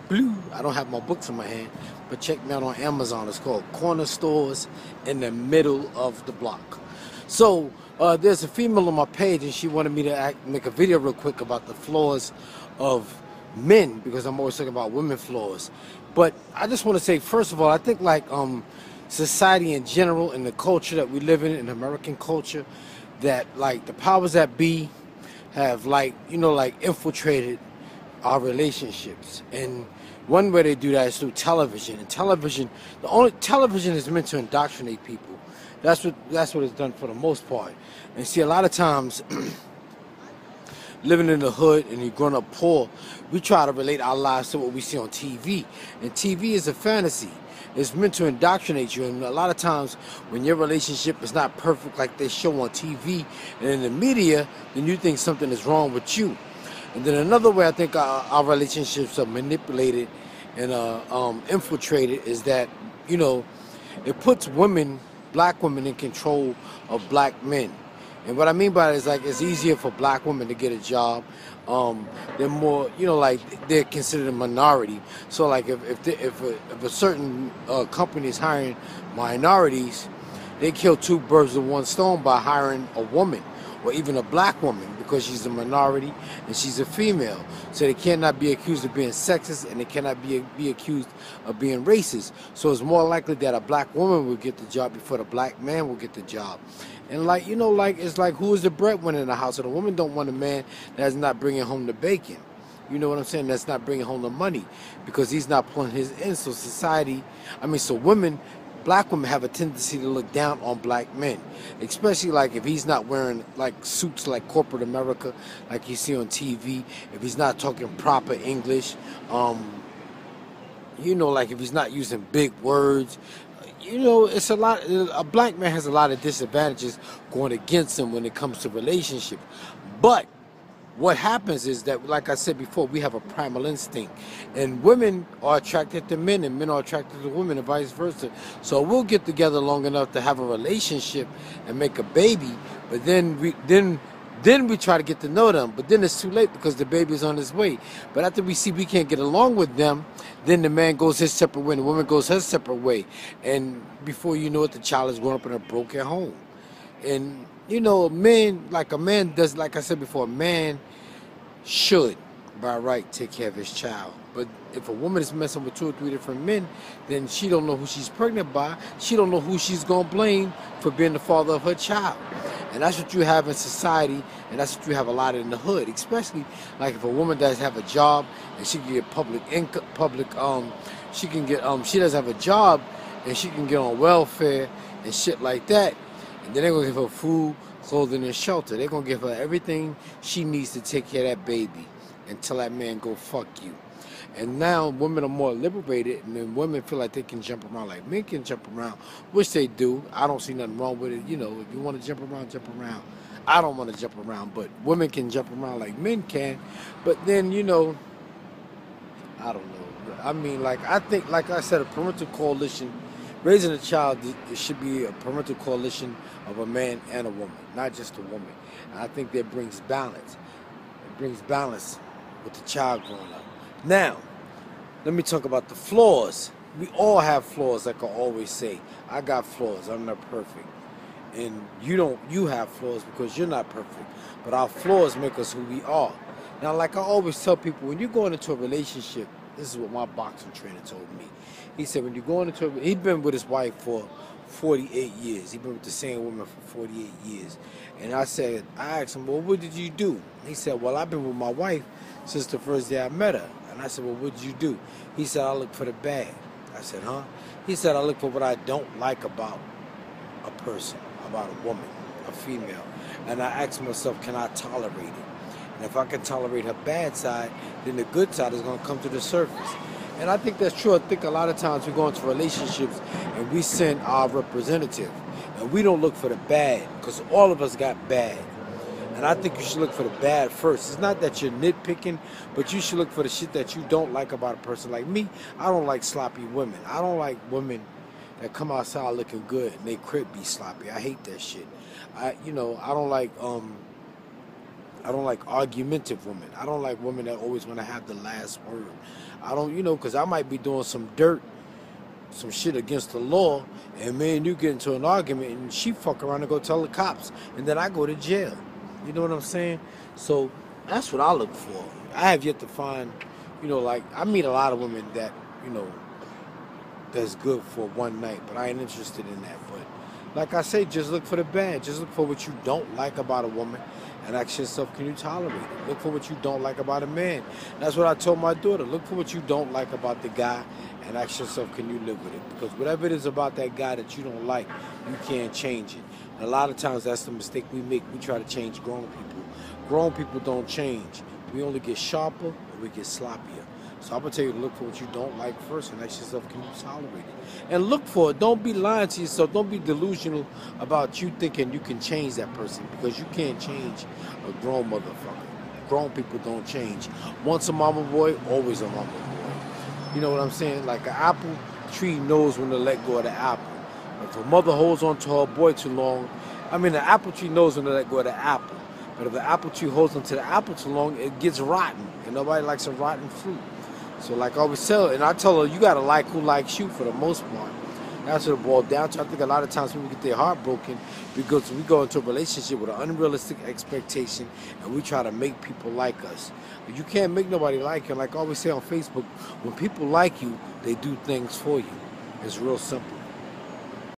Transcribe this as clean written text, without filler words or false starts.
blue. I don't have my books in my hand, but check me out on Amazon. It's called Corner Stores in the Middle of the Block. So there's a female on my page, and she wanted me to make a video real quick about the flaws of men, because I'm always talking about women flaws. But I just want to say, first of all, I think like society in general and the culture that we live in American culture, that like the powers that be have like, like infiltrated our relationships. And one way they do that is through television. And television is meant to indoctrinate people. That's what it's done for the most part. And see, a lot of times living in the hood and you're growing up poor, we try to relate our lives to what we see on TV. And TV is a fantasy. It's meant to indoctrinate you. And a lot of times when your relationship is not perfect like they show on TV and in the media, then you think something is wrong with you. And then another way I think our relationships are manipulated and infiltrated is that, it puts black women in control of black men. And what I mean by it is like it's easier for black women to get a job. They're more, like they're considered a minority. So like if a certain company is hiring minorities, they kill two birds with one stone by hiring a woman or even a black woman, because she's a minority and she's a female. So they cannot be accused of being sexist, and they cannot be accused of being racist. So it's more likely that a black woman will get the job before the black man will get the job. And like, it's like, who is the breadwinner in the house? And the woman don't want a man that's not bringing home the bacon. You know what I'm saying? That's not bringing home the money, because he's not pulling his in. So black women have a tendency to look down on black men, especially like if he's not wearing like suits like corporate America, like you see on TV, if he's not talking proper English, like if he's not using big words. It's a lot. A black man has a lot of disadvantages going against him when it comes to relationships. But what happens is that, like I said before, we have a primal instinct, and women are attracted to men, and men are attracted to women, and vice versa. So we'll get together long enough to have a relationship and make a baby, but then we try to get to know them, but then it's too late because the baby's on his way. But after we see we can't get along with them, then the man goes his separate way and the woman goes her separate way, and before you know it, the child is growing up in a broken home. And a man does, like I said before, a man should, by right, take care of his child. But if a woman is messing with 2 or 3 different men, then she don't know who she's pregnant by. She don't know who she's gonna blame for being the father of her child. And that's what you have in society, and that's what you have a lot in the hood. Especially like if a woman does have a job and she can get public income, she does have a job and she can get on welfare and shit like that. And then they're going to give her food, clothing, and shelter. They're going to give her everything she needs to take care of that baby until that man go fuck you. And now women are more liberated, and then women feel like they can jump around like men can jump around, which they do. I don't see nothing wrong with it. If you want to jump around, jump around. I don't want to jump around, but women can jump around like men can. But then, I don't know. I mean, I think, like I said, a parental coalition, raising a child, it should be a parental coalition of a man and a woman, not just a woman. And I think that brings balance. It brings balance with the child growing up. Now, let me talk about the flaws. We all have flaws, like I always say. I got flaws. I'm not perfect. And you have flaws because you're not perfect. But our flaws make us who we are. Now, like I always tell people, when you're going into a relationship, this is what my boxing trainer told me. He said when you're going into he'd been with his wife for 48 years. He'd been with the same woman for 48 years. And I asked him, well, what did you do? He said, well, I've been with my wife since the first day I met her. And I said, well, what did you do? He said, I look for the bad. I said, huh? He said, I look for what I don't like about a person, about a woman, a female. And I asked myself, can I tolerate it? And if I can tolerate her bad side, then the good side is going to come to the surface. And I think that's true. I think a lot of times we go into relationships and we send our representative. And we don't look for the bad, because all of us got bad. And I think you should look for the bad first. It's not that you're nitpicking, but you should look for the shit that you don't like about a person. Like me, I don't like sloppy women. I don't like women that come outside looking good and they crib be sloppy. I hate that shit. I don't like I don't like argumentative women. I don't like women that always want to have the last word. I don't, because I might be doing some dirt, some shit against the law, and me and you get into an argument, and she fuck around and go tell the cops, and then I go to jail. You know what I'm saying? So that's what I look for. I have yet to find, like I meet a lot of women that, that's good for one night, but I ain't interested in that. But like I say, just look for the bad. Just look for what you don't like about a woman and ask yourself, can you tolerate it? Look for what you don't like about a man. That's what I told my daughter. Look for what you don't like about the guy and ask yourself, can you live with it? Because whatever it is about that guy that you don't like, you can't change it. And a lot of times that's the mistake we make. We try to change grown people. Grown people don't change. We only get sharper or we get sloppier. So I'm going to tell you to look for what you don't like first and ask yourself, can you tolerate it? And look for it. Don't be lying to yourself. Don't be delusional about you thinking you can change that person, because you can't change a grown motherfucker. Grown people don't change. Once a mama boy, always a mama boy. You know what I'm saying? Like an apple tree knows when to let go of the apple. If a mother holds on to her boy too long, the apple tree knows when to let go of the apple. But if the apple tree holds onto the apple too long, it gets rotten. And nobody likes a rotten fruit. So like I always tell her, and I tell her, you got to like who likes you for the most part. That's what it boils down to. I think a lot of times people get their heart broken because we go into a relationship with an unrealistic expectation and we try to make people like us. But you can't make nobody like you. Like I always say on Facebook, when people like you, they do things for you. It's real simple.